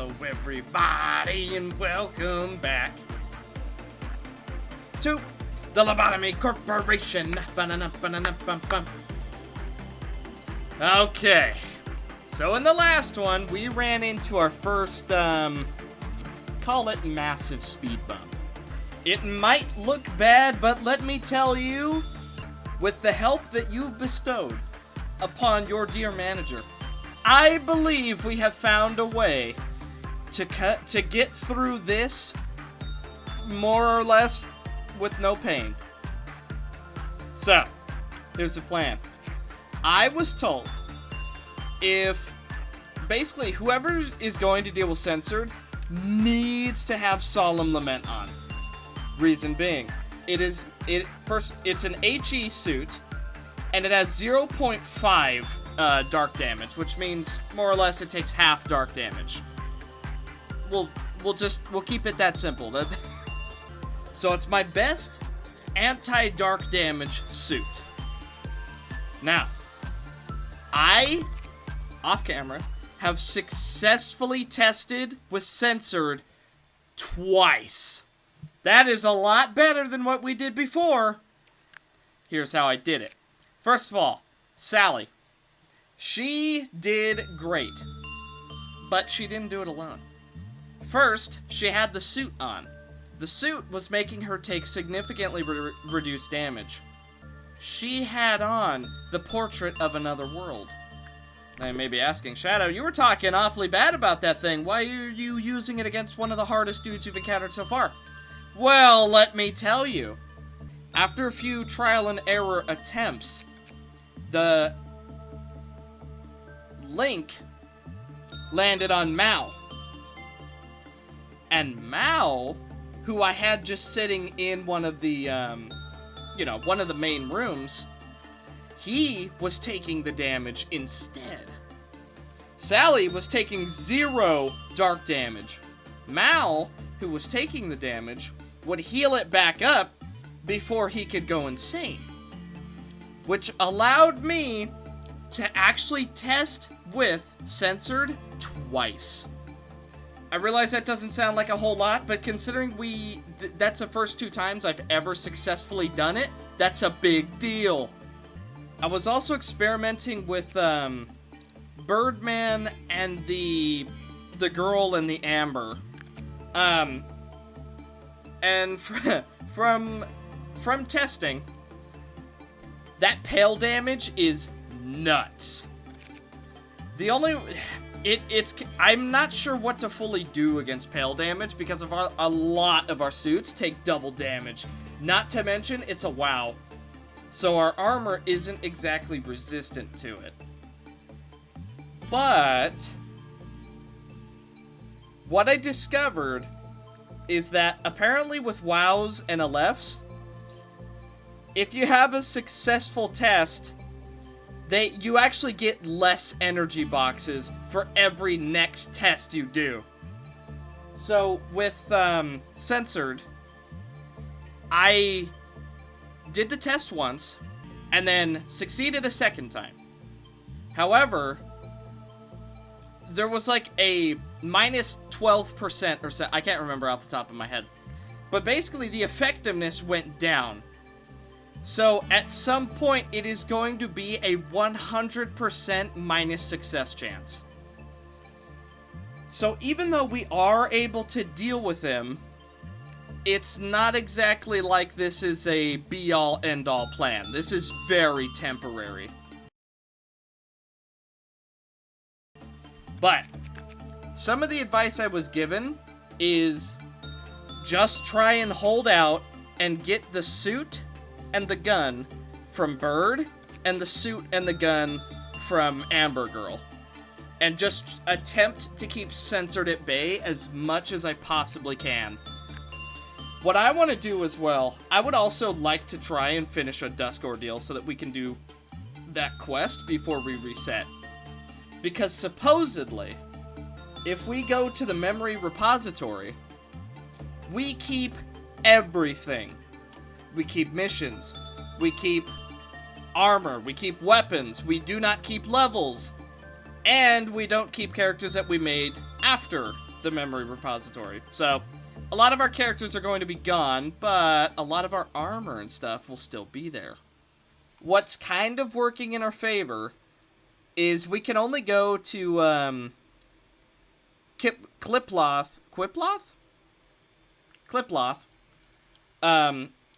Hello everybody and welcome back to the Lobotomy Corporation. Okay, so in the last one we ran into our first, call it massive speed bump. It might look bad, but let me tell you, with the help that you've bestowed upon your dear manager, I believe we have found a way to get through this more or less with no pain. So, here's the plan. I was told if basically whoever is going to deal with Censored needs to have Solemn Lament on. Reason being, it's an HE suit and it has 0.5 dark damage, which means more or less it takes half dark damage. We'll keep it that simple. So it's my best anti-dark damage suit. Now, I, off camera, have successfully tested with Censored twice. That is a lot better than what we did before. Here's how I did it. First of all, Sally. She did great, but she didn't do it alone. First, she had the suit on. The suit was making her take significantly reduced damage. She had on the Portrait of Another World. Now you may be asking, Shadow, you were talking awfully bad about that thing. Why are you using it against one of the hardest dudes you've encountered so far? Well, let me tell you. After a few trial and error attempts, the Link landed on Mao. And Mao, who I had just sitting in one of the, one of the main rooms, he was taking the damage instead. Sally was taking 0 dark damage. Mao, who was taking the damage, would heal it back up before he could go insane. Which allowed me to actually test with Censored twice. I realize that doesn't sound like a whole lot, but considering that's the first 2 times I've ever successfully done it, that's a big deal. I was also experimenting with Birdman and the girl in the amber. And from testing, that pale damage is nuts. I'm not sure what to fully do against pale damage because of a lot of our suits take double damage. Not to mention, it's a WoW. So our armor isn't exactly resistant to it. But what I discovered is that apparently with WoWs and LFs, if you have a successful test, you actually get less energy boxes for every next test you do. So with Censored, I did the test once and then succeeded a second time. However, there was like a minus 12% or so, I can't remember off the top of my head. But basically the effectiveness went down. So at some point it is going to be a 100% minus success chance. So even though we are able to deal with him, it's not exactly like this is a be-all end-all plan. This is very temporary. But some of the advice I was given is just try and hold out and get the suit and the gun from Bird and the suit and the gun from Amber Girl. And just attempt to keep Censored at bay as much as I possibly can. What I want to do as well, I would also like to try and finish a Dusk Ordeal so that we can do that quest before we reset. Because supposedly, if we go to the memory repository, we keep everything. We keep missions, we keep armor, we keep weapons, we do not keep levels, and we don't keep characters that we made after the memory repository. So, a lot of our characters are going to be gone, but a lot of our armor and stuff will still be there. What's kind of working in our favor is we can only go to, Cliploth,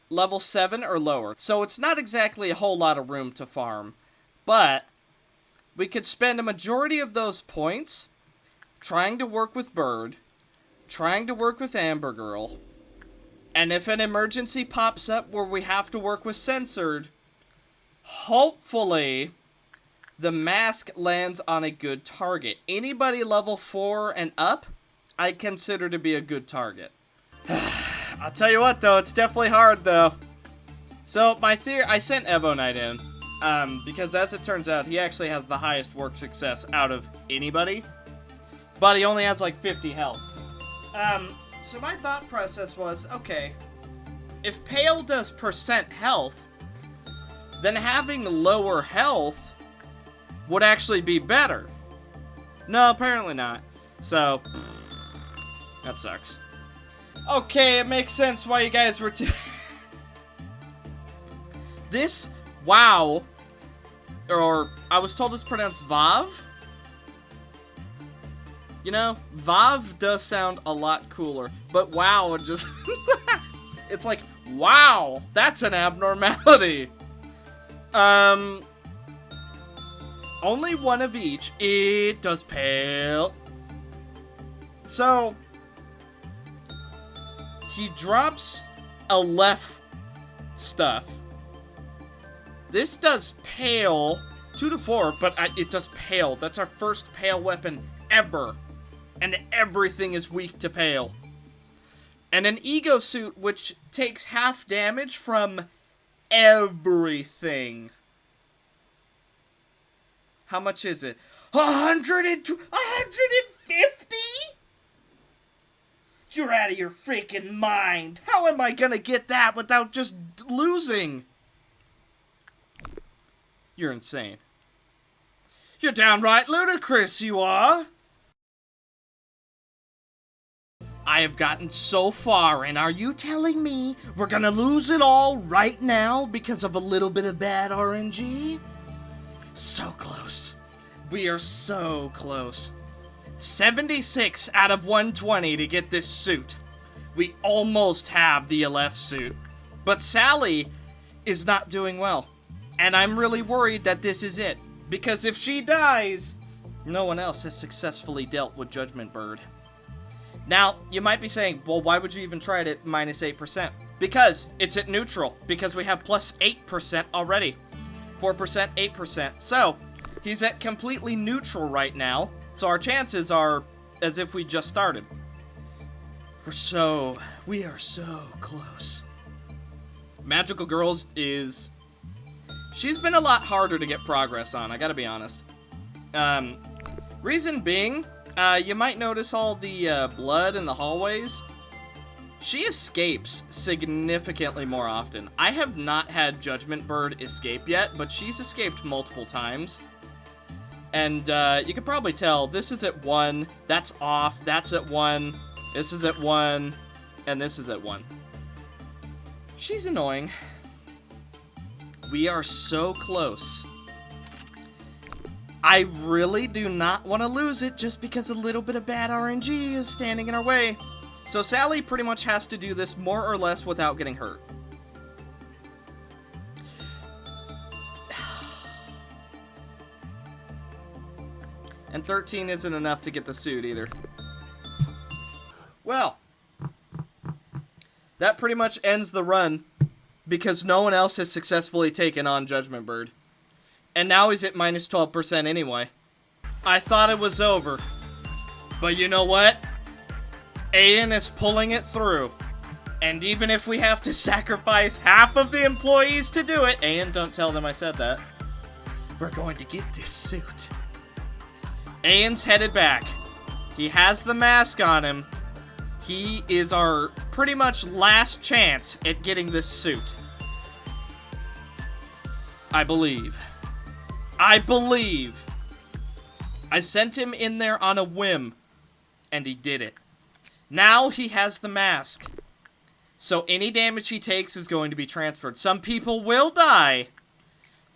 level 7 or lower. So it's not exactly a whole lot of room to farm, but we could spend a majority of those points trying to work with Bird, trying to work with Amber Girl, and if an emergency pops up where we have to work with Censored, hopefully the mask lands on a good target. Anybody level 4 and up, I consider to be a good target. I'll tell you what, though, it's definitely hard, though. So, my theory, I sent Evo Knight in, because as it turns out, he actually has the highest work success out of anybody, but he only has like 50 health. So my thought process was, okay, if Pale does percent health, then having lower health would actually be better. No, apparently not. So, that sucks. Okay, it makes sense why you guys were This, wow, or I was told it's pronounced Vav. You know, Vav does sound a lot cooler, but wow, just, it's like, wow, that's an abnormality. Only one of each. It does Pale. So, he drops a left stuff. This does Pale 2 to 4, but it does Pale. That's our first Pale weapon ever. And everything is weak to Pale. And an Ego Suit, which takes half damage from everything. How much is it? 150? You're out of your freaking mind. How am I gonna get that without just losing? You're insane. You're downright ludicrous, you are. I have gotten so far, and are you telling me we're gonna lose it all right now because of a little bit of bad RNG? So close. We are so close. 76 out of 120 to get this suit. We almost have the LF suit. But Sally is not doing well. And I'm really worried that this is it. Because if she dies, no one else has successfully dealt with Judgment Bird. Now, you might be saying, well, why would you even try it at minus 8%? Because it's at neutral. Because we have plus 8% already. 4%, 8%. So, he's at completely neutral right now. So our chances are as if we just started. We are so close. Magical Girls is... she's been a lot harder to get progress on, I gotta be honest. Reason being, you might notice all the blood in the hallways. She escapes significantly more often. I have not had Judgment Bird escape yet, but she's escaped multiple times. And you can probably tell, this is at 1, that's off, that's at 1, this is at 1, and this is at 1. She's annoying. We are so close. I really do not want to lose it just because a little bit of bad RNG is standing in our way. So Sally pretty much has to do this more or less without getting hurt. And 13 isn't enough to get the suit either. Well, that pretty much ends the run because no one else has successfully taken on Judgment Bird. And now he's at minus 12% anyway. I thought it was over. But you know what? Ian is pulling it through. And even if we have to sacrifice half of the employees to do it, Ian, don't tell them I said that, we're going to get this suit. Ian's headed back. He has the mask on him. He is our pretty much last chance at getting this suit. I believe. I sent him in there on a whim. and he did it. Now he has the mask. So any damage he takes is going to be transferred. Some people will die,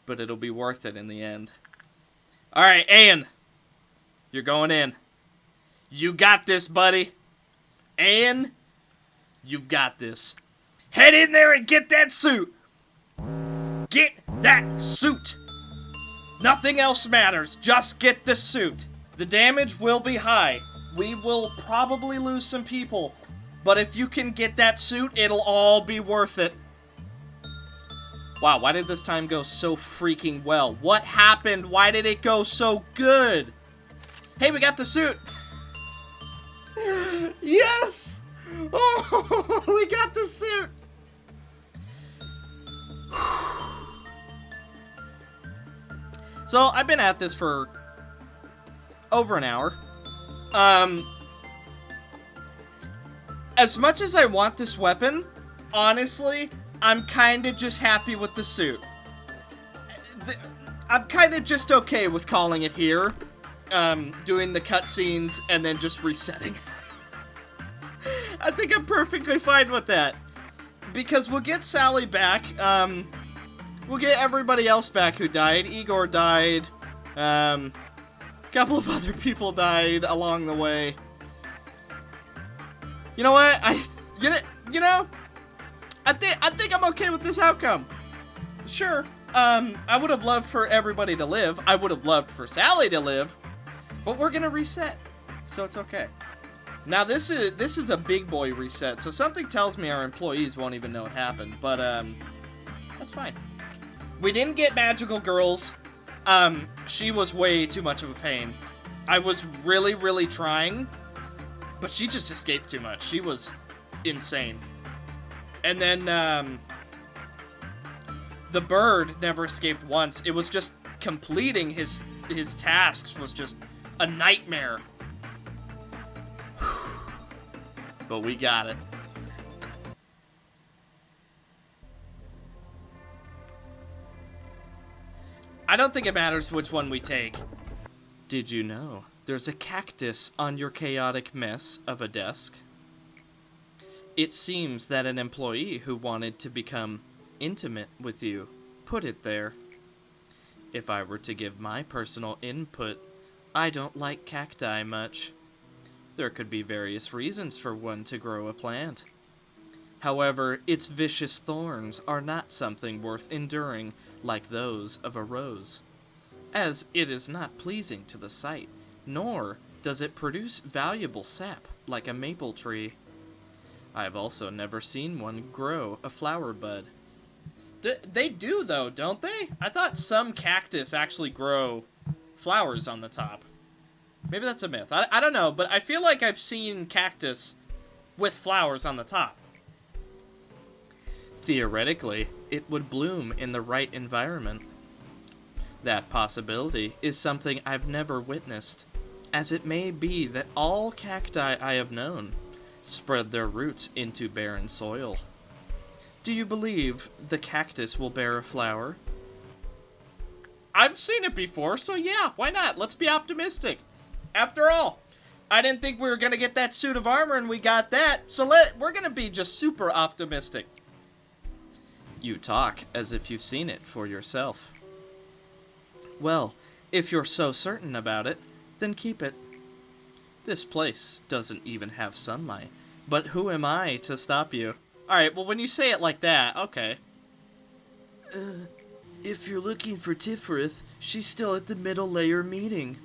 but it'll be worth it in the end. Alright, Ian. You're going in. You got this, buddy. Ian, you've got this. Head in there and get that suit. Get that suit. Nothing else matters. Just get the suit. The damage will be high. We will probably lose some people. But if you can get that suit, it'll all be worth it. Wow, why did this time go so freaking well? What happened? Why did it go so good? Hey, we got the suit. Yes! Oh, we got the suit. So, I've been at this for over an hour. As much as I want this weapon, honestly, I'm kind of just happy with the suit. I'm kind of just okay with calling it here, doing the cutscenes, and then just resetting. I think I'm perfectly fine with that. Because we'll get Sally back, we'll get everybody else back who died. Igor died, a couple of other people died along the way. You know what? I think I'm okay with this outcome. Sure. I would have loved for everybody to live. I would have loved for Sally to live, but we're gonna reset, so it's okay. Now this is a big boy reset, so something tells me our employees won't even know it happened. But that's fine. We didn't get Magical Girls. She was way too much of a pain. I was really trying. But she just escaped too much. She was insane. And then, the bird never escaped once. It was just completing his tasks was just a nightmare. But we got it. I don't think it matters which one we take. Did you know there's a cactus on your chaotic mess of a desk? It seems that an employee who wanted to become intimate with you put it there. If I were to give my personal input, I don't like cacti much. There could be various reasons for one to grow a plant. However, its vicious thorns are not something worth enduring like those of a rose, as it is not pleasing to the sight, nor does it produce valuable sap like a maple tree. I have also never seen one grow a flower bud. They do, though, don't they? I thought some cactus actually grow flowers on the top. Maybe that's a myth. I don't know, but I feel like I've seen cactus with flowers on the top. Theoretically, it would bloom in the right environment. That possibility is something I've never witnessed, as it may be that all cacti I have known spread their roots into barren soil. Do you believe the cactus will bear a flower? I've seen it before, so yeah, why not? Let's be optimistic. After all, I didn't think we were going to get that suit of armor, and we got that, so we're going to be just super optimistic. You talk as if you've seen it for yourself. Well, if you're so certain about it, then keep it. This place doesn't even have sunlight, but who am I to stop you? Alright, well, when you say it like that, okay. If you're looking for Tifferith, she's still at the middle layer meeting.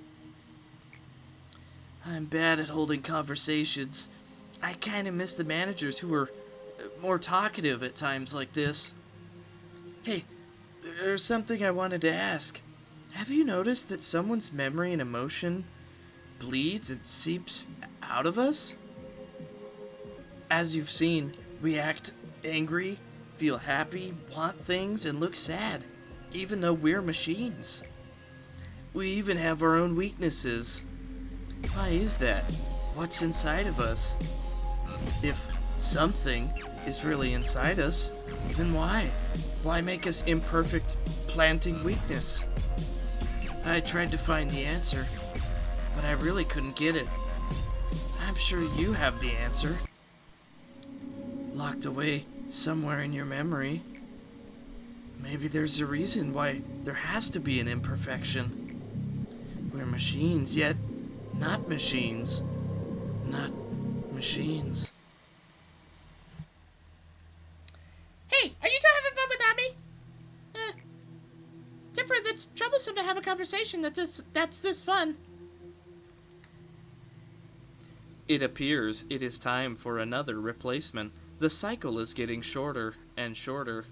I'm bad at holding conversations. I kind of miss the managers who were more talkative at times like this. Hey, there's something I wanted to ask. Have you noticed that someone's memory and emotion bleeds and seeps out of us? As you've seen, we act angry, feel happy, want things, and look sad, even though we're machines. We even have our own weaknesses. Why is that? What's inside of us? If something is really inside us, then why? Why make us imperfect, planting weakness? I tried to find the answer, but I really couldn't get it. I'm I'm sure you have the answer. Locked away somewhere in your memory. Maybe there's a reason why there has to be an imperfection. We're machines, yet not machines. Not machines. Hey, are you two having fun without me? Tipper, that's troublesome to have a conversation that's this fun. It appears it is time for another replacement. The cycle is getting shorter and shorter.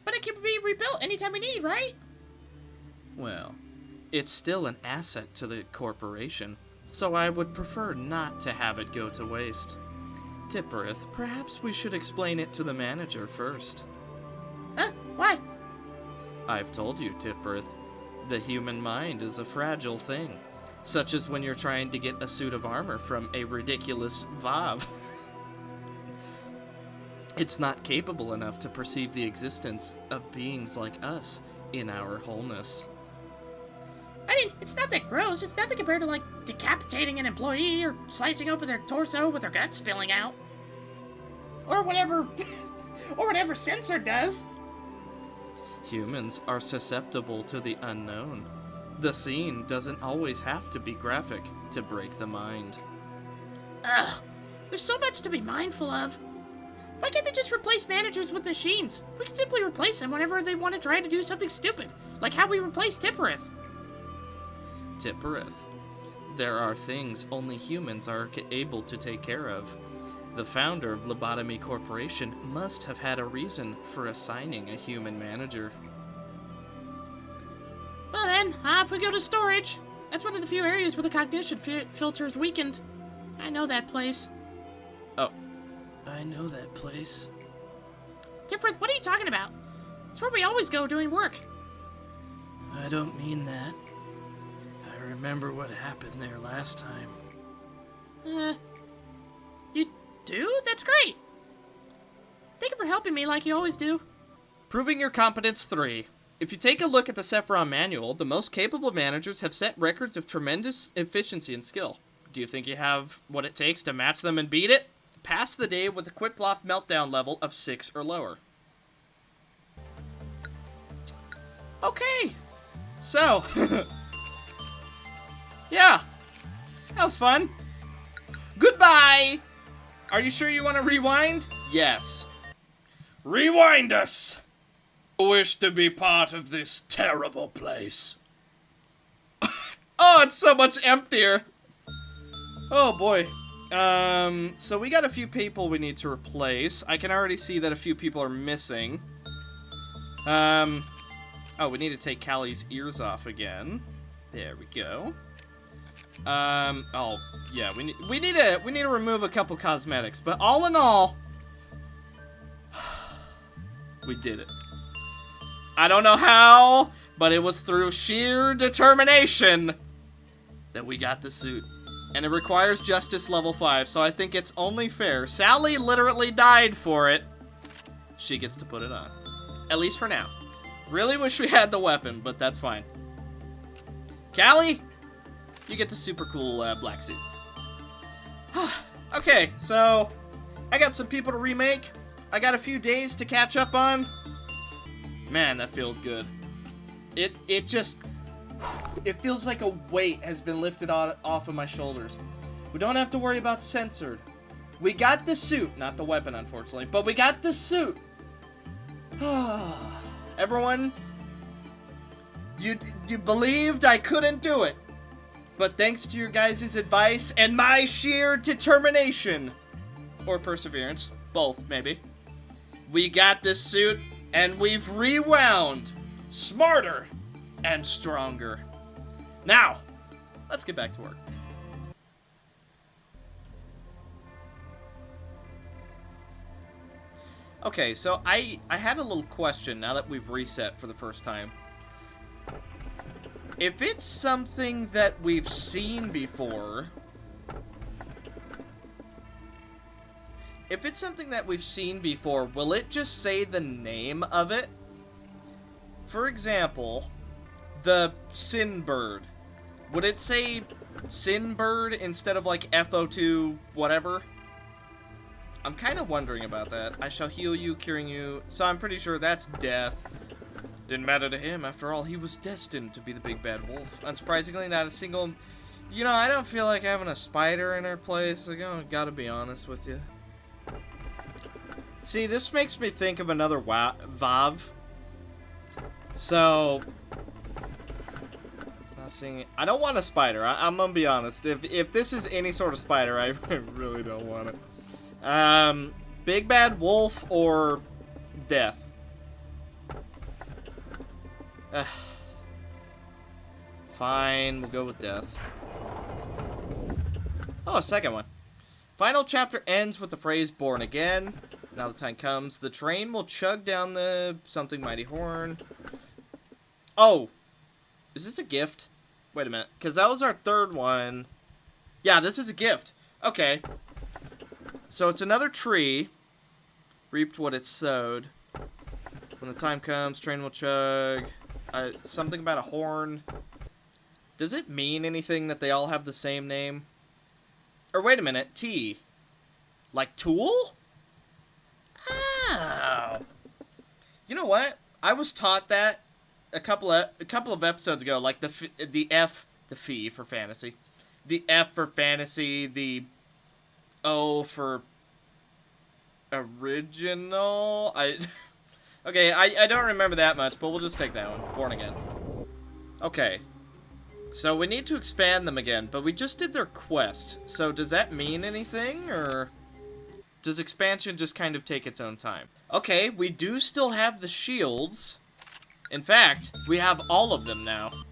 But it can be rebuilt anytime we need, right? Well, it's still an asset to the corporation, so I would prefer not to have it go to waste. Tippereth, perhaps we should explain it to the manager first. Huh? Why? I've told you, Tippereth, the human mind is a fragile thing, such as when you're trying to get a suit of armor from a ridiculous Vav. It's not capable enough to perceive the existence of beings like us in our wholeness. I mean, it's not that gross. It's nothing compared to, like, decapitating an employee or slicing open their torso with their guts spilling out. Or whatever... or whatever Censored does. Humans are susceptible to the unknown. The scene doesn't always have to be graphic to break the mind. Ugh. There's so much to be mindful of. Why can't they just replace managers with machines? We can simply replace them whenever they want to try to do something stupid. Like how we replaced Tippereth. Tippereth. There are things only humans are able to take care of. The founder of Lobotomy Corporation must have had a reason for assigning a human manager. Well then, off we go to storage. That's one of the few areas where the cognition filter is weakened. I know that place. Oh, I know that place. Tippereth, what are you talking about? It's where we always go doing work. I don't mean that. I remember what happened there last time. You do? That's great. Thank you for helping me like you always do. Proving your competence 3. If you take a look at the Sephiron manual, the most capable managers have set records of tremendous efficiency and skill. Do you think you have what it takes to match them and beat it? Pass the day with a Quickbluff meltdown level of 6 or lower. Okay. So. Yeah. That was fun. Goodbye! Are you sure you want to rewind? Yes. Rewind us! I wish to be part of this terrible place. Oh, it's so much emptier. Oh boy. So we got a few people we need to replace. I can already see that a few people are missing. Oh, we need to take Callie's ears off again. There we go. Oh, yeah, we need to remove a couple cosmetics, but all in all, we did it. I don't know how, but it was through sheer determination that we got the suit. And it requires Justice level 5, so I think it's only fair. Sally literally died for it. She gets to put it on. At least for now. Really wish we had the weapon, but that's fine. Callie, you get the super cool black suit. Okay, so I got some people to remake. I got a few days to catch up on. Man, that feels good. It feels like a weight has been lifted off of my shoulders. We don't have to worry about Censored. We got the suit, not the weapon, unfortunately, but we got the suit. Everyone, you believed I couldn't do it, but thanks to your guys' advice and my sheer determination, or perseverance, both maybe, we got this suit and we've rewound smarter and stronger. Now, let's get back to work. Okay, so I had a little question now that we've reset for the first time. If it's something that we've seen before... will it just say the name of it? For example, the Sin Bird. Would it say Sin Bird instead of like FO2 whatever. I'm kind of wondering about that. I shall heal you, curing you. So I'm pretty sure that's death. Didn't matter to him. After all, he was destined to be the big bad wolf. Unsurprisingly, not a single... You know, I don't feel like having a spider in our place. Like, I gotta be honest with you. See, this makes me think of another VOV. So... I don't want a spider. I'm gonna be honest. If this is any sort of spider, I really don't want it. Big bad wolf or death. Fine, we'll go with death. Oh, a second one. Final chapter ends with the phrase "born again." Now the time comes, the train will chug down the something mighty horn. Oh, is this a gift? Wait a minute, because that was our third one. Yeah, this is a gift. Okay. So it's another tree. Reaped what it sowed. When the time comes, train will chug. Something about a horn. Does it mean anything that they all have the same name? Or wait a minute, T. Like tool? Oh. You know what? I was taught that a couple of episodes ago. Like the F for fantasy. The F for fantasy. The O for original. Okay, I don't remember that much, but we'll just take that one. Born again. Okay. So we need to expand them again, but we just did their quest. So does that mean anything, or does expansion just kind of take its own time? Okay, we do still have the shields. In fact, we have all of them now.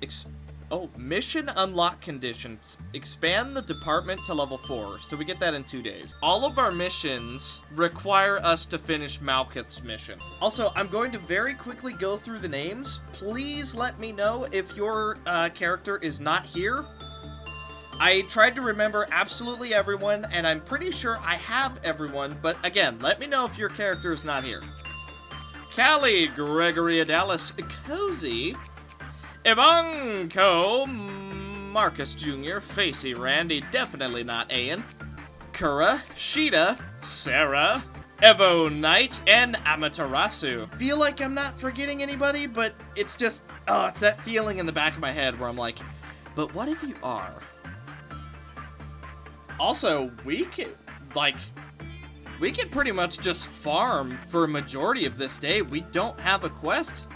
Mission unlock conditions. Expand the department to level 4. So we get that in 2 days. All of our missions require us to finish Malkuth's mission. Also, I'm going to very quickly go through the names. Please let me know if your character is not here. I tried to remember absolutely everyone, and I'm pretty sure I have everyone. But again, let me know if your character is not here. Callie, Gregory Adalis, Cozy, Ivanko, Marcus Jr., Facey, Randy, definitely not Ayan, Kura, Sheeta, Sarah, Evo Knight, and Amaterasu. Feel like I'm not forgetting anybody, but it's just, it's that feeling in the back of my head where I'm like, but what if you are? Also, we could pretty much just farm for a majority of this day. We don't have a quest.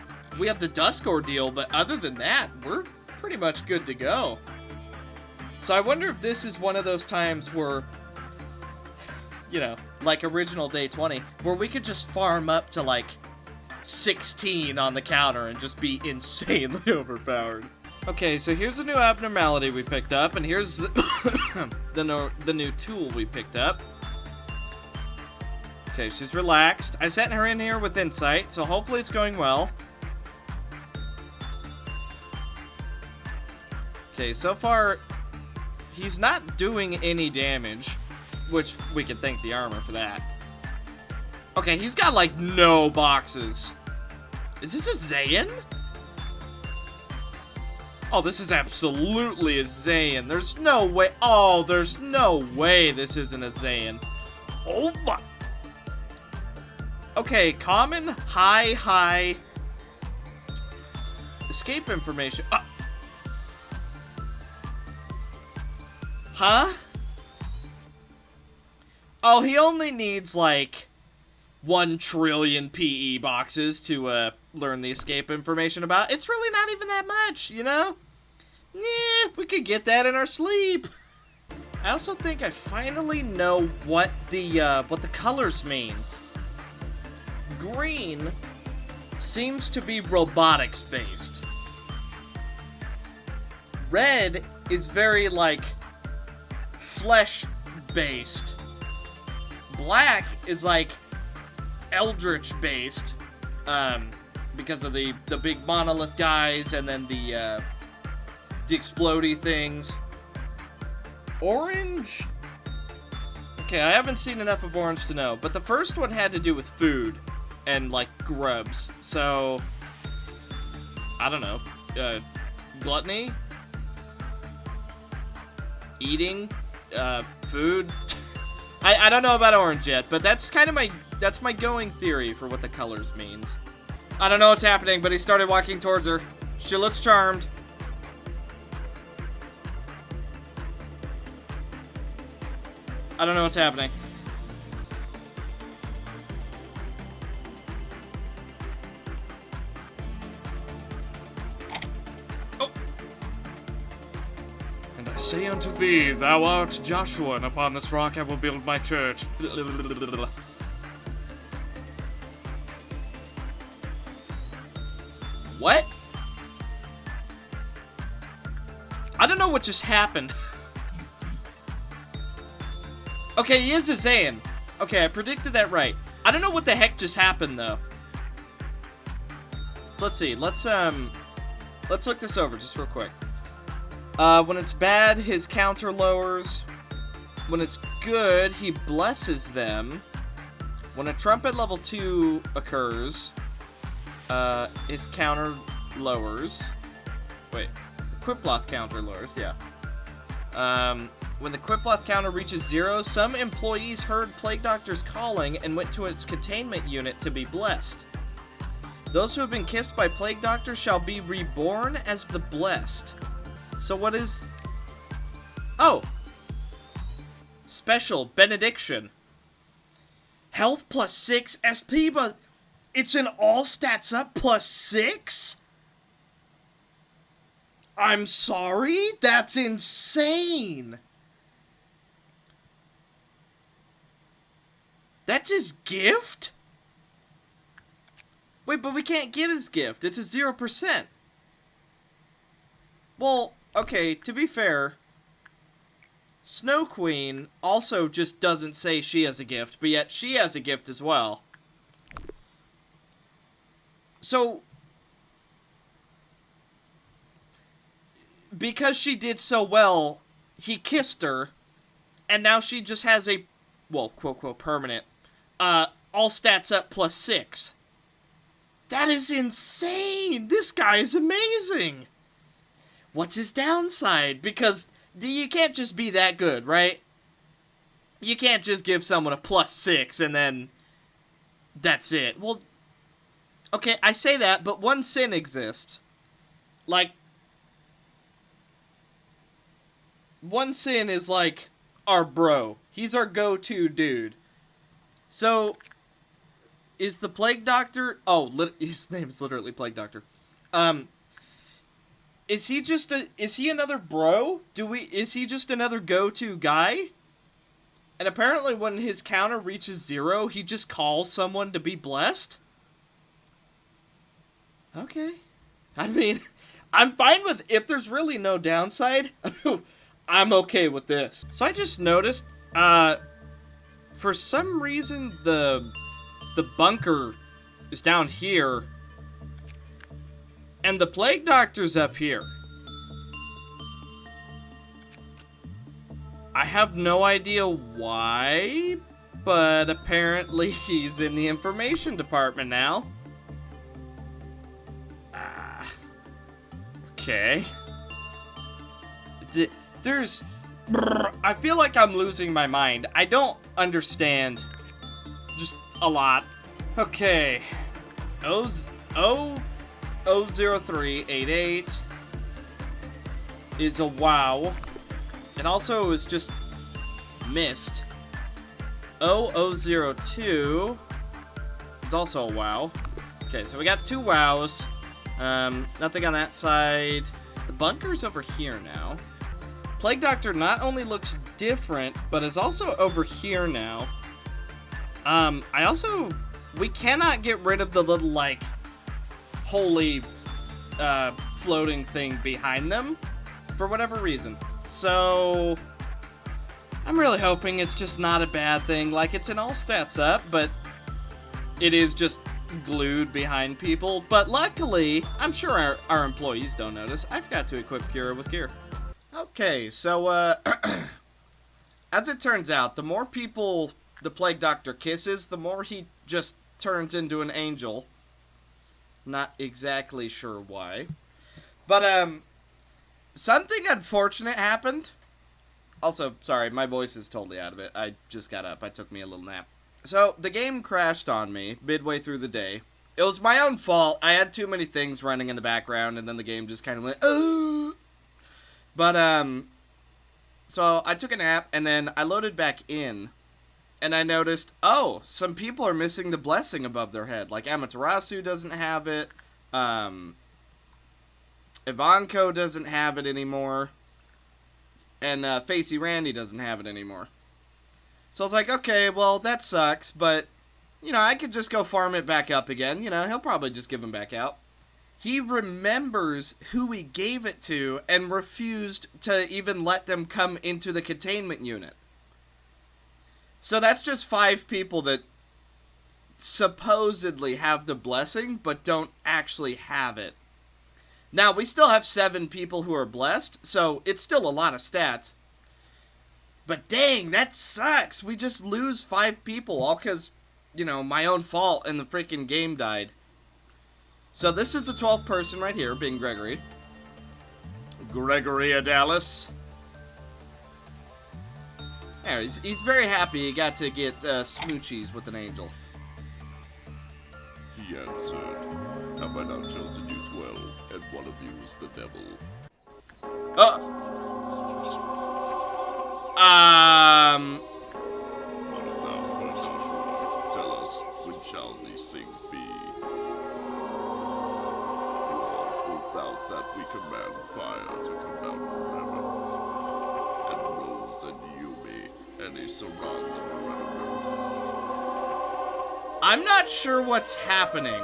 We have the Dusk Ordeal, but other than that, we're pretty much good to go. So I wonder if this is one of those times where, you know, like original Day 20, where we could just farm up to like 16 on the counter and just be insanely overpowered. Okay, so here's the new abnormality we picked up, and here's the new tool we picked up. Okay, she's relaxed. I sent her in here with insight, so hopefully it's going well. Okay, so far, he's not doing any damage, which we could thank the armor for that. Okay, he's got, like, no boxes. Is this a Zayn? Oh, this is absolutely a Zayn. There's no way. Oh, there's no way this isn't a Zayn. Oh, my. Okay, common, high. Escape information. Huh? Oh, he only needs, like, 1 trillion PE boxes to, learn the escape information about. It's really not even that much, you know? Yeah, we could get that in our sleep. I also think I finally know what the colors means. Green seems to be robotics-based. Red is very, like, flesh-based. Black is, like, eldritch-based, because of the big monolith guys and then the explodey things. Orange? Okay, I haven't seen enough of orange to know, but the first one had to do with food and, like, grubs, so I don't know. Gluttony? eating food. I don't know about orange yet, but that's kind of my going theory for what the colors means. I don't know what's happening, but he started walking towards her. She looks charmed. I don't know what's happening. Oh. And I say unto thee, thou art Joshua, and upon this rock I will build my church. What? I don't know what just happened. Okay, he is a Zayn. Okay, I predicted that right. I don't know what the heck just happened, though. So let's see. Let's look this over just real quick. When it's bad, his counter lowers. When it's good, he blesses them. When a trumpet level 2 occurs, his counter lowers. Wait, Quiploth counter lowers, yeah. When the Quiploth counter reaches 0, some employees heard Plague Doctor's calling and went to its containment unit to be blessed. Those who have been kissed by Plague Doctor shall be reborn as the blessed. So what is... Oh! Special benediction. Health plus 6, SP, but it's an all stats up plus 6? I'm sorry? That's insane! That's his gift? Wait, but we can't get his gift. It's a 0%. Well, okay, to be fair, Snow Queen also just doesn't say she has a gift, but yet she has a gift as well. So, because she did so well, he kissed her, and now she just has a, well, quote-quote, permanent, all stats up plus 6. That is insane! This guy is amazing! What's his downside? Because you can't just be that good, right? You can't just give someone a plus 6 and then that's it. Well, okay, I say that, but one sin exists. Like, one sin is like our bro. He's our go-to dude. So, is the Plague Doctor... Oh, his name's literally Plague Doctor. Is he another bro? Is he just another go-to guy? And apparently when his counter reaches 0, he just calls someone to be blessed? Okay. I mean, I'm fine with... If there's really no downside, I'm okay with this. So I just noticed, for some reason, the bunker is down here, and the Plague Doctor's up here. I have no idea why, but apparently he's in the information department now. Okay. I feel like I'm losing my mind. I don't understand just a lot. Okay. 00388 is a wow. It also is just missed. 0002 is also a wow. Okay, so we got 2 wows. Nothing on that side. The bunker's over here now. Plague Doctor not only looks different, but is also over here now. We cannot get rid of the little, like, holy, floating thing behind them, for whatever reason. So, I'm really hoping it's just not a bad thing. Like, it's an all stats up, but it is just glued behind people. But luckily, I'm sure our employees don't notice. I forgot to equip Kira with gear. Okay, so, as it turns out, the more people the Plague Doctor kisses, the more he just turns into an angel. Not exactly sure why. But, something unfortunate happened. Also, sorry, my voice is totally out of it. I just got up. I took me a little nap. So, the game crashed on me midway through the day. It was my own fault. I had too many things running in the background, and then the game just kind of went, oh. But, so I took a nap, and then I loaded back in, and I noticed, oh, some people are missing the blessing above their head. Like, Amaterasu doesn't have it. Ivanko doesn't have it anymore. And Facey Randy doesn't have it anymore. So I was like, okay, well, that sucks, but, you know, I could just go farm it back up again. You know, he'll probably just give him back out. He remembers who he gave it to and refused to even let them come into the containment unit. So that's just 5 people that supposedly have the blessing, but don't actually have it. Now, we still have 7 people who are blessed, so it's still a lot of stats. But dang, that sucks. We just lose 5 people, all because, you know, my own fault and the freaking game died. So this is the 12th person right here, being Gregory. Gregory Adalis. There, he's very happy he got to get smoochies with an angel. He answered, "Have I not chosen you 12, and one of you is the devil?" What Now, Joshua, tell us, when shall these things be? Who doubt that we command fire to come down from heaven, and Rose and Yumi, and they surround them around her? I'm not sure what's happening.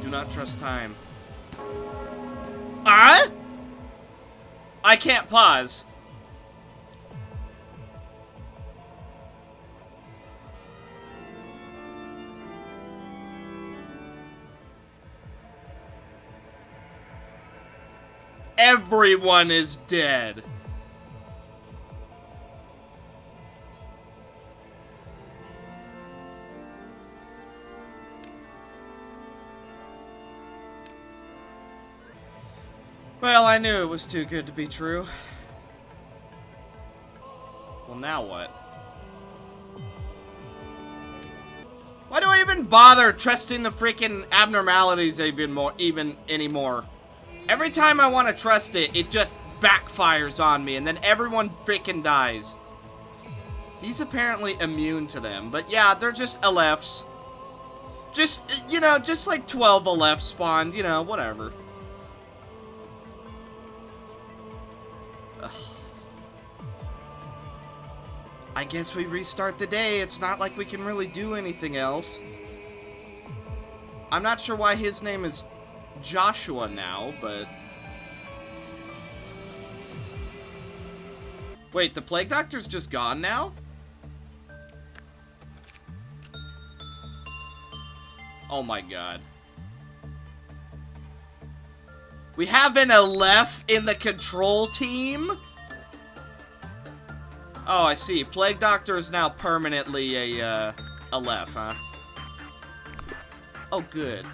Do not trust time. I can't pause. Everyone is dead. Well, I knew it was too good to be true. Well, now what? Why do I even bother trusting the freaking abnormalities even anymore? Every time I want to trust it, it just backfires on me, and then everyone freaking dies. He's apparently immune to them, but yeah, they're just Alephs. Just, you know, just like 12 Alephs spawned, you know, whatever. I guess we restart the day. It's not like we can really do anything else. I'm not sure why his name is Joshua now, but... Wait, the Plague Doctor's just gone now? Oh my god. We have an Aleph in the control team? Oh, I see. Plague Doctor is now permanently a Aleph, huh? Oh, good.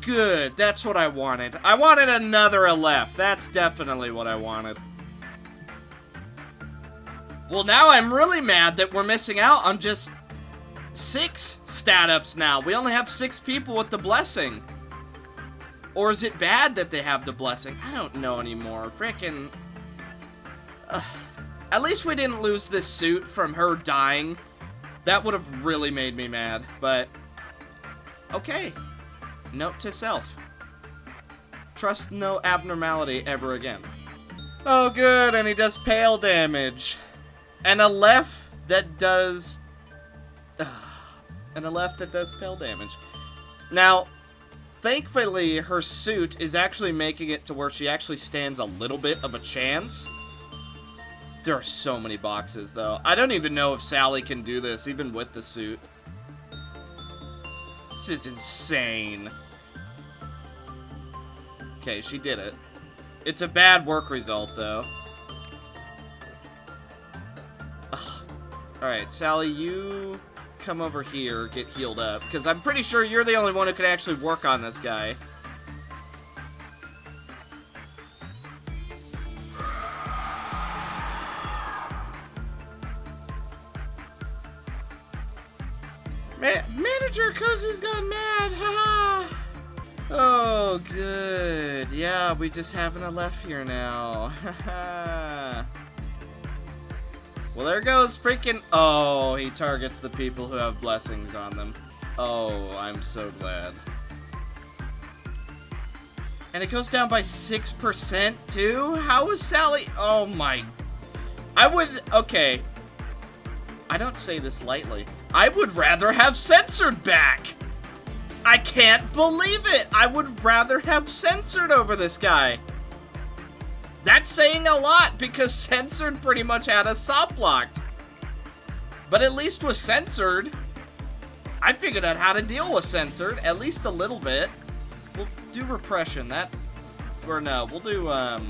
Good. That's what I wanted. I wanted another Aleph. That's definitely what I wanted. Well, now I'm really mad that we're missing out on just 6 stat-ups now. We only have 6 people with the blessing. Or is it bad that they have the blessing? I don't know anymore. Frickin'... At least we didn't lose this suit from her dying. That would have really made me mad, but... Okay. Note to self. Trust no abnormality ever again. Oh good, and he does pale damage. And a Aleph that does... An Aleph that does pale damage. Now, Thankfully, her suit is actually making it to where she actually stands a little bit of a chance. There are so many boxes, though. I don't even know if Sally can do this, even with the suit. This is insane. Okay, she did it. It's a bad work result, though. Alright, Sally, you come over here, get healed up. Because I'm pretty sure you're the only one who can actually work on this guy. Manager Cozy's gone mad, haha! Oh, good. Yeah, we just haven't left here now. Haha. Well, there goes freaking... Oh, he targets the people who have blessings on them. Oh, I'm so glad. And it goes down by 6% too? How is Sally... Oh my... I would... Okay. I don't say this lightly. I would rather have Censored back! I can't believe it! I would rather have Censored over this guy. That's saying a lot, because Censored pretty much had us soft-locked. But at least with Censored, I figured out how to deal with Censored, at least a little bit. We'll do Repression, or no, we'll do, I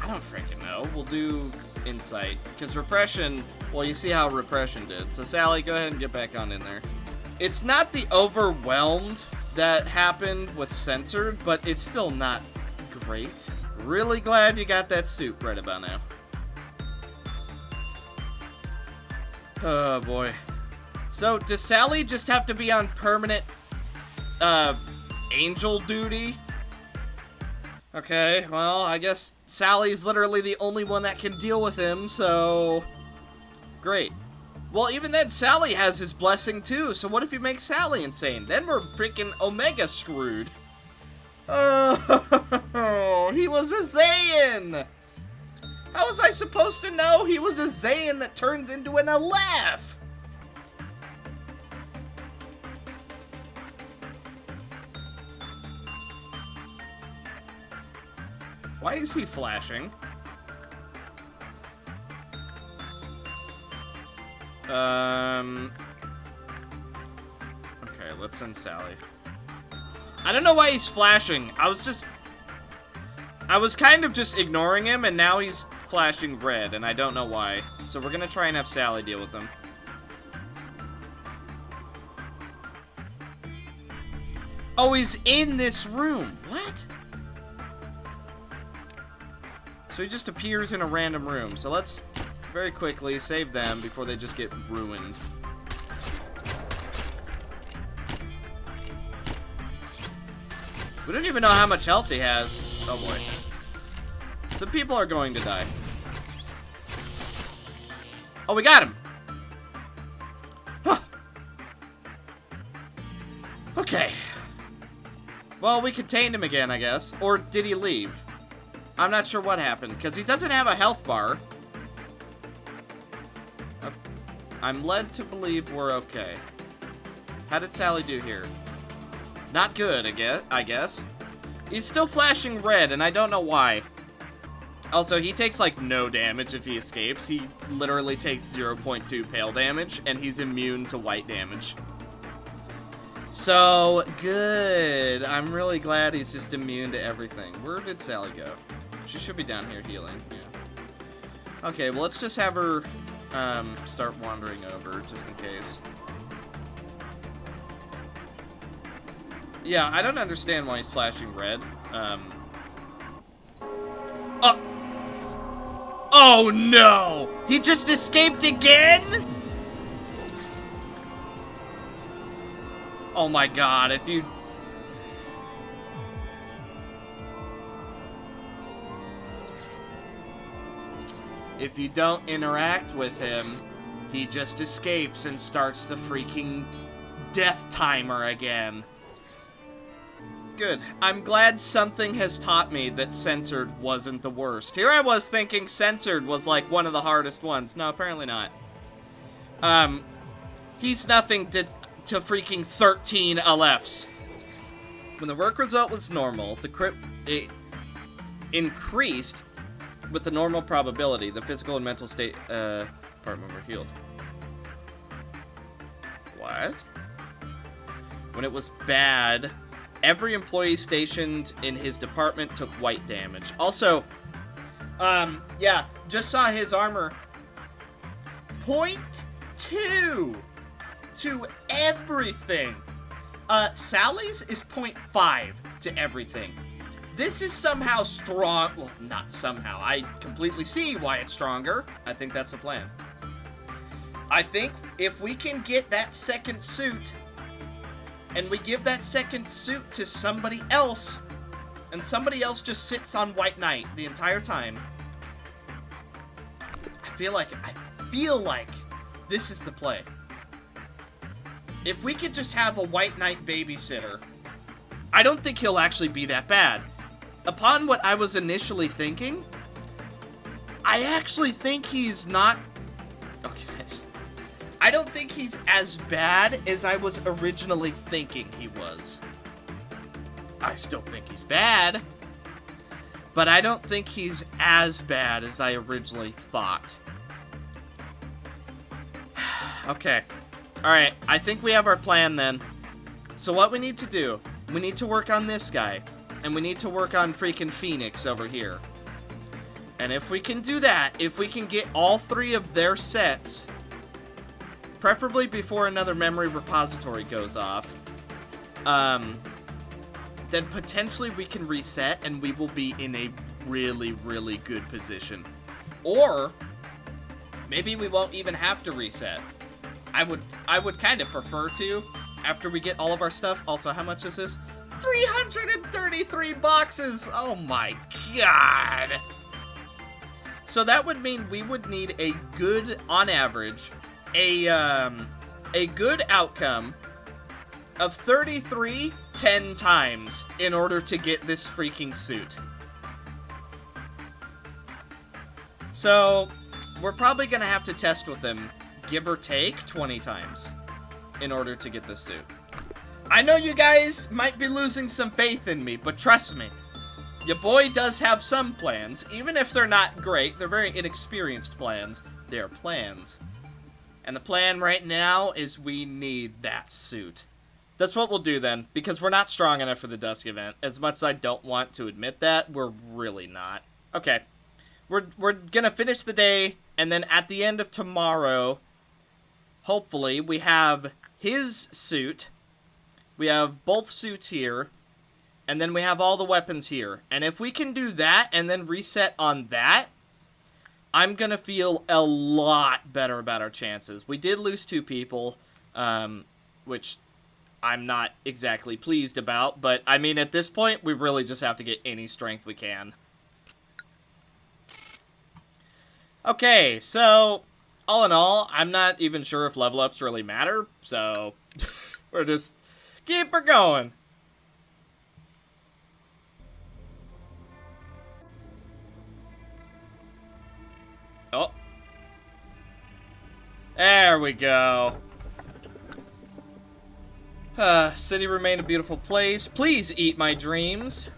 don't freaking know. We'll do Insight, because Repression, well, you see how Repression did. So Sally, go ahead and get back on in there. It's not the overwhelmed that happened with Censored, but it's still not great. Really glad you got that suit right about now. Oh boy. So does Sally just have to be on permanent angel duty? Okay, well, I guess Sally's literally the only one that can deal with him, so great. Well, even then, Sally has his blessing too, so what if you make Sally insane? Then we're freaking Omega screwed. Oh, he was a Zayn! How was I supposed to know he was a Zayn that turns into an Aleph? Why is he flashing? Okay, let's send Sally. I don't know why he's flashing. I was kind of just ignoring him, and now he's flashing red, and I don't know why. So we're gonna try and have Sally deal with him. Oh, he's in this room. What? So he just appears in a random room. So let's very quickly save them before they just get ruined. We don't even know how much health he has. Oh boy. Some people are going to die. Oh, we got him! Huh. Okay. Well, we contained him again, I guess. Or did he leave? I'm not sure what happened, because he doesn't have a health bar. I'm led to believe we're okay. How did Sally do here? Not good, I guess. He's still flashing red, and I don't know why. Also, he takes, like, no damage if he escapes. He literally takes 0.2 pale damage, and he's immune to white damage. So, good. I'm really glad he's just immune to everything. Where did Sally go? She should be down here healing. Yeah. Okay, well, let's just have her start wandering over, just in case. Yeah, I don't understand why he's flashing red. Oh no! He just escaped again?! Oh my god, if you don't interact with him, he just escapes and starts the freaking death timer again. Good. I'm glad something has taught me that Censored wasn't the worst. Here I was thinking Censored was like one of the hardest ones. No, apparently not. He's nothing to freaking 13 LFs. When the work result was normal, the crit increased with the normal probability. The physical and mental state department were healed. What? When it was bad, every employee stationed in his department took white damage. Also, yeah, just saw his armor. 0.2 to everything. Sally's is 0.5 to everything. This is somehow strong. Well, not somehow. I completely see why it's stronger. I think that's the plan. I think if we can get that second suit, and we give that second suit to somebody else, and somebody else just sits on White Knight the entire time, I feel like this is the play. If we could just have a White Knight babysitter, I don't think he'll actually be that bad. Upon what I was initially thinking, I actually think he's not... Okay. I don't think he's as bad as I was originally thinking he was. I still think he's bad, but I don't think he's as bad as I originally thought. Okay. Alright, I think we have our plan then. So what we need to do, we need to work on this guy. And we need to work on freaking Phoenix over here. And if we can do that, if we can get all 3 of their sets, preferably before another memory repository goes off, then potentially we can reset and we will be in a really, really good position. Or maybe we won't even have to reset. I would kind of prefer to after we get all of our stuff. Also, how much is this? 333 boxes! Oh my god! So that would mean we would need a good, on average, a good outcome of 33 10 times in order to get this freaking suit. So, we're probably gonna have to test with them, give or take, 20 times in order to get this suit. I know you guys might be losing some faith in me, but trust me, your boy does have some plans. Even if they're not great, they're very inexperienced plans. They're plans. And the plan right now is we need that suit. That's what we'll do then, because we're not strong enough for the Dusk event. As much as I don't want to admit that, we're really not. Okay. We're gonna finish the day, and then at the end of tomorrow, hopefully, we have his suit. We have both suits here, and then we have all the weapons here. And if we can do that and then reset on that, I'm gonna feel a lot better about our chances. We did lose 2 people, which I'm not exactly pleased about, but I mean, at this point, we really just have to get any strength we can. Okay, so, all in all, I'm not even sure if level ups really matter, so we're just... keep her going. Oh. There we go. City remain a beautiful place. Please eat my dreams.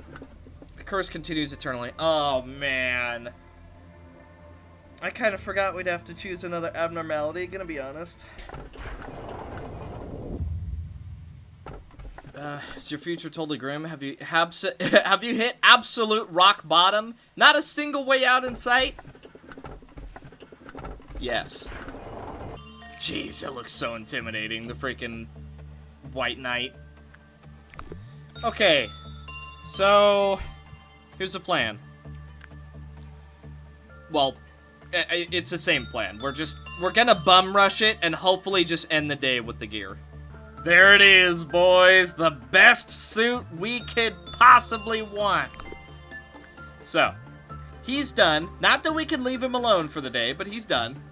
The curse continues eternally. Oh, man. I kind of forgot we'd have to choose another abnormality, gonna be honest. Is your future totally grim? Have you hit absolute rock bottom? Not a single way out in sight? Yes. Jeez, it looks so intimidating, the freaking White Knight. Okay, so here's the plan. Well, it's the same plan. We're gonna bum rush it and hopefully just end the day with the gear. There it is, boys. The best suit we could possibly want. So, he's done. Not that we can leave him alone for the day, but he's done.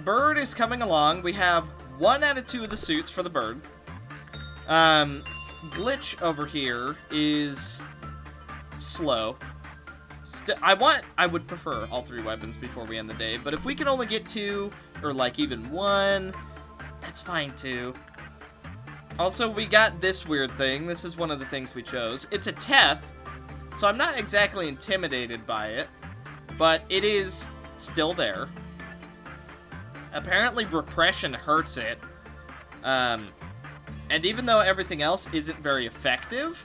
Bird is coming along. We have 1 out of 2 of the suits for the bird. Glitch over here is slow. I would prefer all 3 weapons before we end the day, but if we can only get 2, or like even 1, that's fine too. Also, we got this weird thing. This is one of the things we chose. It's a Teth, so I'm not exactly intimidated by it, but it is still there. Apparently, repression hurts it. And even though everything else isn't very effective,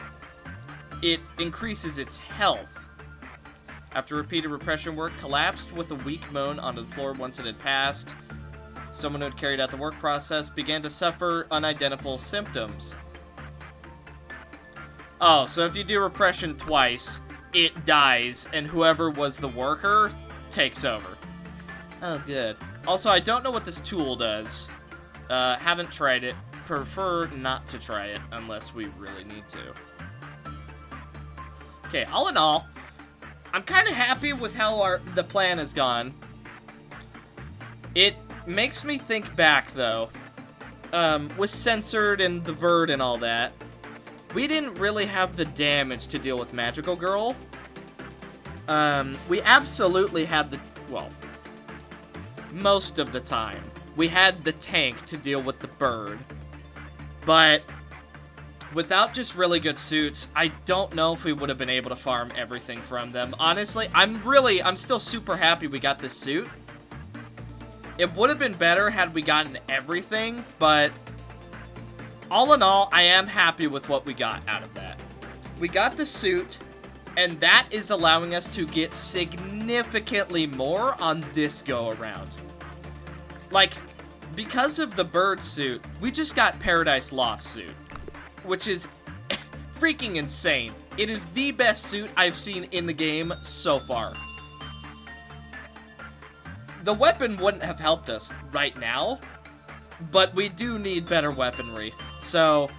it increases its health. After repeated repression work, collapsed with a weak moan onto the floor once it had passed. Someone who had carried out the work process began to suffer unidentifiable symptoms. Oh, so if you do repression twice, it dies, and whoever was the worker takes over. Oh, good. Also, I don't know what this tool does. Haven't tried it. Prefer not to try it unless we really need to. Okay, all in all, I'm kind of happy with how the plan has gone. It makes me think back, though. With Censored and the bird and all that, we didn't really have the damage to deal with Magical Girl. We absolutely had well, most of the time, we had the tank to deal with the bird. But without just really good suits, I don't know if we would have been able to farm everything from them. Honestly, I'm still super happy we got this suit. It would have been better had we gotten everything, but all in all, I am happy with what we got out of that. We got the suit, and that is allowing us to get significantly more on this go-around. Like, because of the bird suit, we just got Paradise Lost suit, which is freaking insane. It is the best suit I've seen in the game so far. The weapon wouldn't have helped us right now, but we do need better weaponry. So,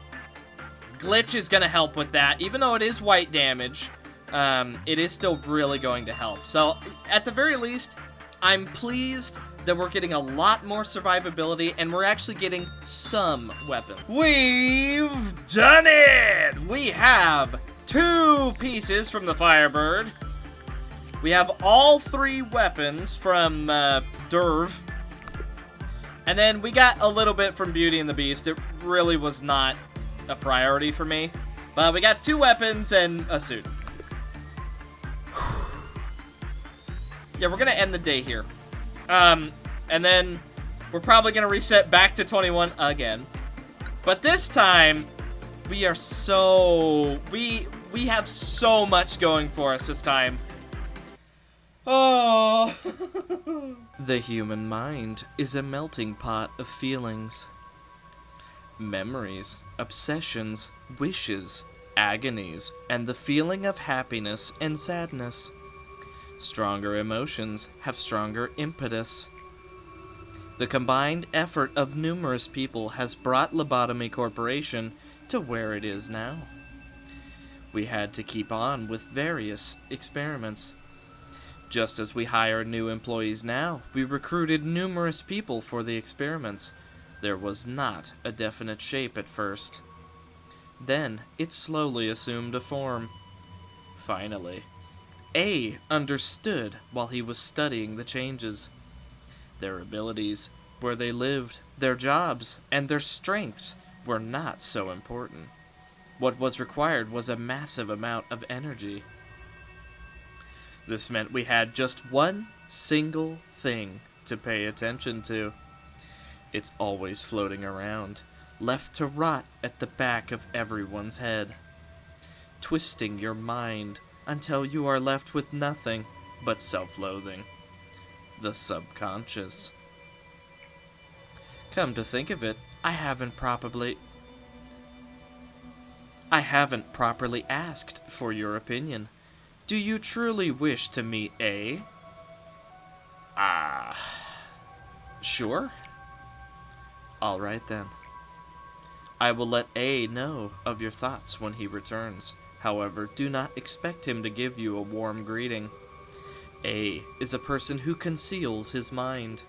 Glitch is going to help with that. Even though it is white damage, it is still really going to help. So, at the very least, I'm pleased that we're getting a lot more survivability, and we're actually getting some weapons. We've done it! We have 2 pieces from the Firebird. We have all 3 weapons from Derv. And then we got a little bit from Beauty and the Beast. It really was not a priority for me. But we got 2 weapons and a suit. Yeah, we're going to end the day here. And then we're probably going to reset back to 21 again. But this time, we are so... We have so much going for us this time. Oh. The human mind is a melting pot of feelings. Memories, obsessions, wishes, agonies, and the feeling of happiness and sadness. Stronger emotions have stronger impetus. The combined effort of numerous people has brought Lobotomy Corporation to where it is now. We had to keep on with various experiments. Just as we hire new employees now, we recruited numerous people for the experiments. There was not a definite shape at first. Then it slowly assumed a form. Finally, A understood while he was studying the changes. Their abilities, where they lived, their jobs, and their strengths were not so important. What was required was a massive amount of energy. This meant we had just one single thing to pay attention to. It's always floating around, left to rot at the back of everyone's head, twisting your mind until you are left with nothing but self-loathing. The subconscious. Come to think of it, I haven't properly asked for your opinion. Do you truly wish to meet A? Sure. All right then. I will let A know of your thoughts when he returns. However, do not expect him to give you a warm greeting. A is a person who conceals his mind.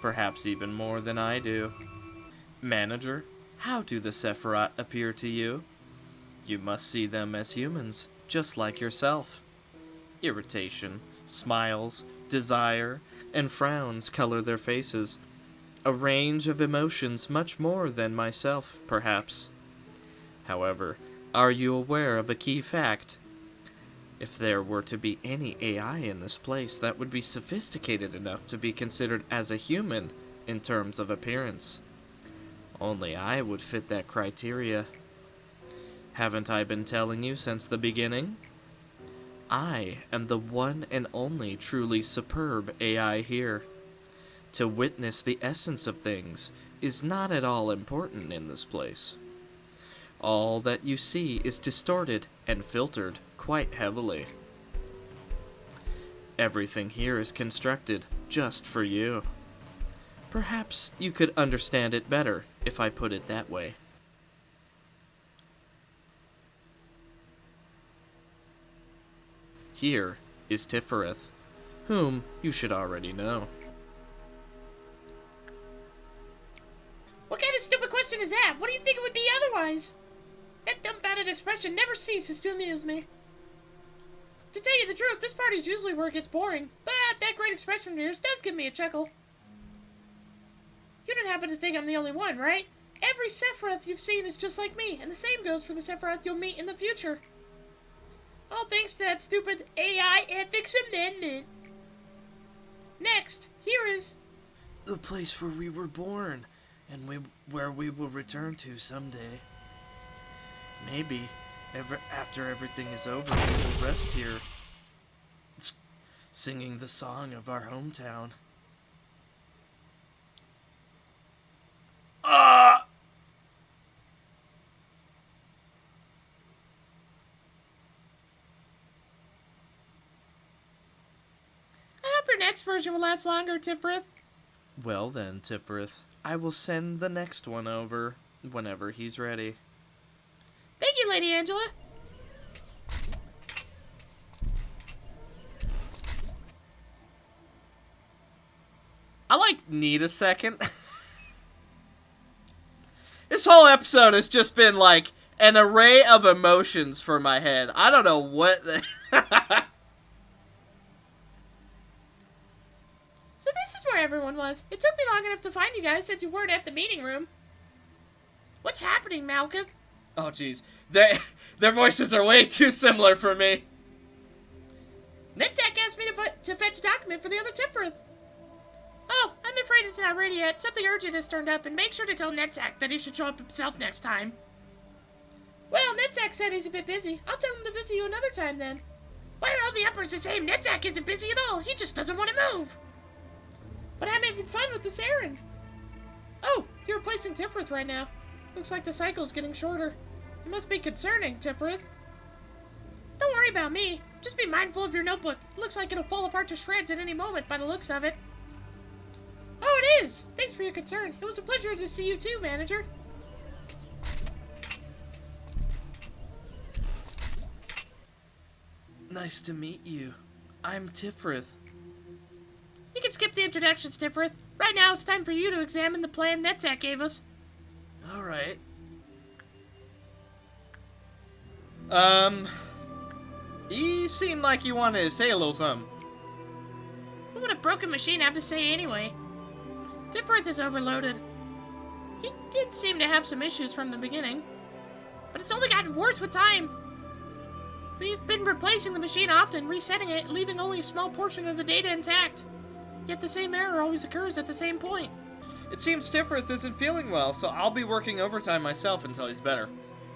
Perhaps even more than I do. Manager, how do the Sephiroth appear to you? You must see them as humans, just like yourself. Irritation, smiles, desire, and frowns color their faces. A range of emotions much more than myself, perhaps. However, are you aware of a key fact? If there were to be any AI in this place that would be sophisticated enough to be considered as a human in terms of appearance, only I would fit that criteria. Haven't I been telling you since the beginning? I am the one and only truly superb AI here. To witness the essence of things is not at all important in this place. All that you see is distorted and filtered quite heavily. Everything here is constructed just for you. Perhaps you could understand it better if I put it that way. Here is Tifereth, whom you should already know. What kind of stupid question is that? What do you think it would be otherwise? That dumbfounded expression never ceases to amuse me. To tell you the truth, this party's usually where it gets boring, but that great expression of yours does give me a chuckle. You don't happen to think I'm the only one, right? Every Sephiroth you've seen is just like me, and the same goes for the Sephiroth you'll meet in the future. All thanks to that stupid AI ethics amendment. Next, here is... The place where we were born, and where we will return to someday. Maybe, after everything is over, we will rest here, singing the song of our hometown. I hope your next version will last longer, Tifereth. Well then, Tifereth, I will send the next one over whenever he's ready. Thank you, Lady Angela. I need a second. This whole episode has just been an array of emotions for my head. I don't know what the... So this is where everyone was. It took me long enough to find you guys since you weren't at the meeting room. What's happening, Malkuth? Oh, jeez. Their voices are way too similar for me. Netzak asked me to fetch a document for the other Tifereth. Oh, I'm afraid it's not ready yet. Something urgent has turned up, and make sure to tell Netzak that he should show up himself next time. Well, Netzak said he's a bit busy. I'll tell him to visit you another time then. Why are all the uppers the same? Netzak isn't busy at all. He just doesn't want to move. But I'm having fun with this errand. Oh, you're replacing Tifereth right now. Looks like the cycle's getting shorter. It must be concerning, Tifereth. Don't worry about me. Just be mindful of your notebook. It looks like it'll fall apart to shreds at any moment by the looks of it. Oh, it is! Thanks for your concern. It was a pleasure to see you too, Manager. Nice to meet you. I'm Tifereth. You can skip the introductions, Tifereth. Right now, it's time for you to examine the plan Netzak gave us. Alright. You seem like you wanted to say a little something. What would a broken machine have to say anyway? Tifereth is overloaded. He did seem to have some issues from the beginning, but it's only gotten worse with time. We've been replacing the machine often, resetting it, leaving only a small portion of the data intact. Yet the same error always occurs at the same point. It seems Tifereth isn't feeling well, so I'll be working overtime myself until he's better.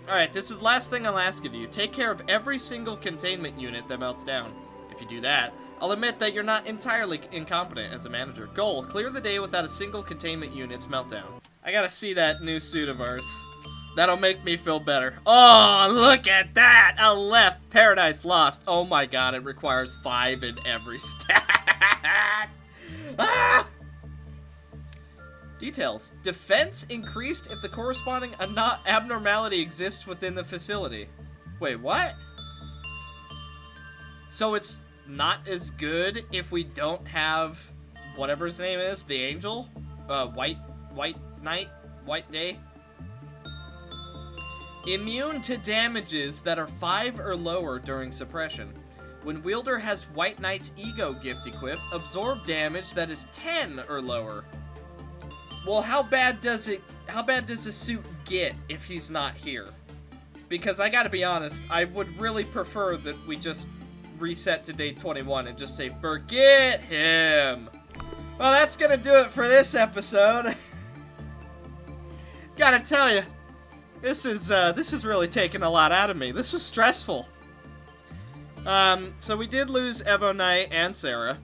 Alright, this is the last thing I'll ask of you. Take care of every single containment unit that melts down. If you do that, I'll admit that you're not entirely incompetent as a manager. Goal, clear the day without a single containment unit's meltdown. I gotta see that new suit of ours. That'll make me feel better. Oh, look at that! A left, Paradise Lost. Oh my god, it requires 5 in every stat. Ah! Details. Defense increased if the corresponding abnormality exists within the facility. Wait, what? So it's not as good if we don't have whatever his name is, the angel? White Knight? White Day? Immune to damages that are 5 or lower during suppression. When wielder has White Knight's Ego gift equipped, absorb damage that is 10 or lower. Well, how bad does the suit get if he's not here? Because I gotta be honest, I would really prefer that we just reset to day 21 and just say, forget him. Well, that's gonna do it for this episode. Gotta tell you, this is really taking a lot out of me. This was stressful. So we did lose Evo Knight and Sarah.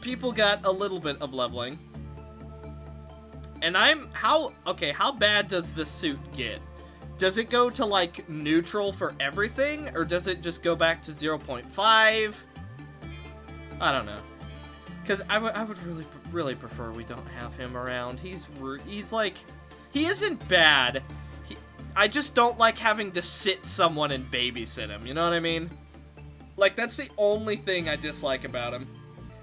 People got a little bit of leveling. And how bad does the suit get? Does it go to, like, neutral for everything? Or does it just go back to 0.5? I don't know. Because I would really prefer we don't have him around. He's like, he isn't bad. I just don't like having to sit someone and babysit him, you know what I mean? Like, that's the only thing I dislike about him.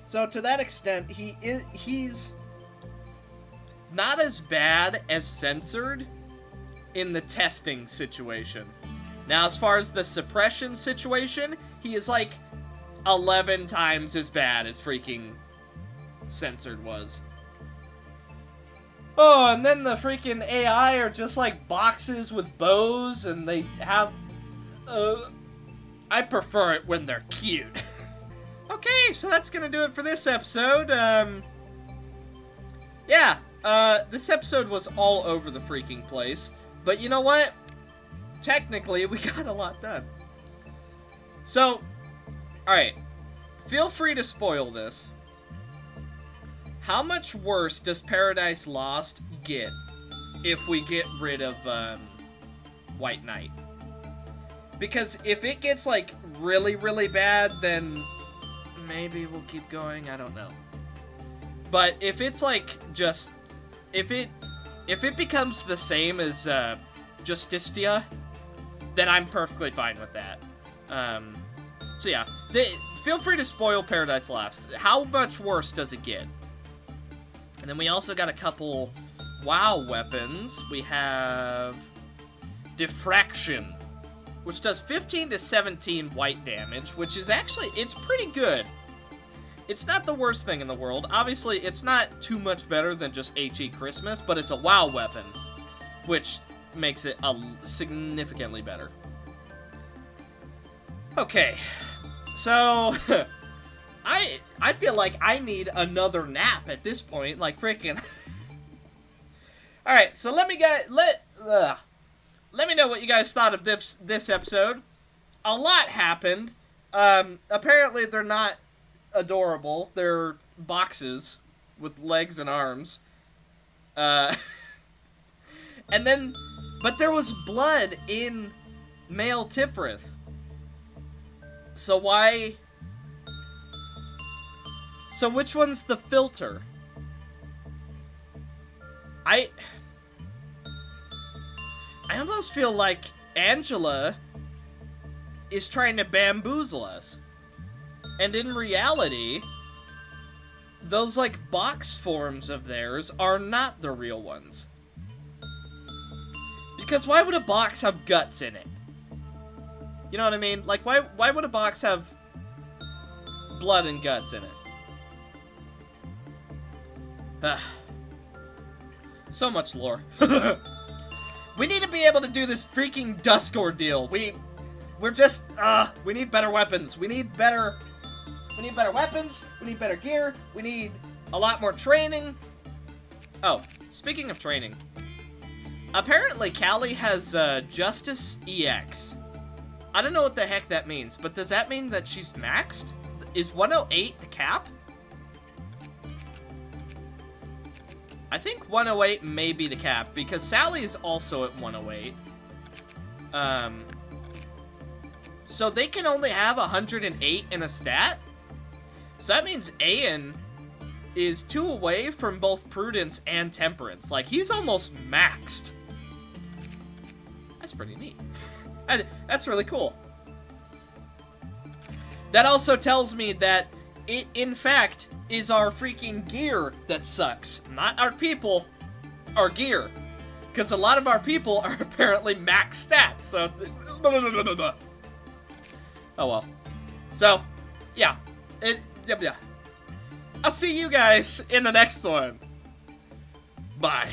So, to that extent, he's not as bad as Censored in the testing situation. Now, as far as the suppression situation, he is like 11 times as bad as freaking Censored was. Oh, and then the freaking AI are just like boxes with bows, and they have... I prefer it when they're cute. Okay, so that's gonna do it for this episode. This episode was all over the freaking place. But you know what? Technically, we got a lot done. So, alright. Feel free to spoil this. How much worse does Paradise Lost get if we get rid of White Knight? Because if it gets, like, really, really bad, then maybe we'll keep going. I don't know. But if it's, like, just... If it becomes the same as Justicia, then I'm perfectly fine with that. So yeah. Feel free to spoil Paradise Lost. How much worse does it get? And then we also got a couple WoW weapons. We have Diffraction, which does 15 to 17 white damage, which is actually, it's pretty good. It's not the worst thing in the world. Obviously, it's not too much better than just HE Christmas, but it's a WoW weapon, which makes it significantly better. Okay, so I feel like I need another nap at this point, like freaking. All right, so let me know what you guys thought of this episode. A lot happened. Apparently they're not adorable. They're boxes with legs and arms. And then, but there was blood in male Tifrith. So why? So which one's the filter? I almost feel like Angela is trying to bamboozle us. And in reality, those, like, box forms of theirs are not the real ones. Because why would a box have guts in it? You know what I mean? Like, why would a box have blood and guts in it? So much lore. We need to be able to do this freaking Dusk Ordeal. We're just, we need better weapons. We need better weapons. We need better gear. We need a lot more training. Oh, speaking of training. Apparently, Callie has, Justice EX. I don't know what the heck that means, but does that mean that she's maxed? Is 108 the cap? I think 108 may be the cap, because Sally is also at 108. So they can only have 108 in a stat? So that means Ayan is 2 away from both Prudence and Temperance. Like, he's almost maxed. That's pretty neat. That's really cool. That also tells me that it, in fact, is our freaking gear that sucks. Not our people, our gear. Because a lot of our people are apparently max stats, so... Oh well. So, yeah. Yeah. I'll see you guys in the next one. Bye.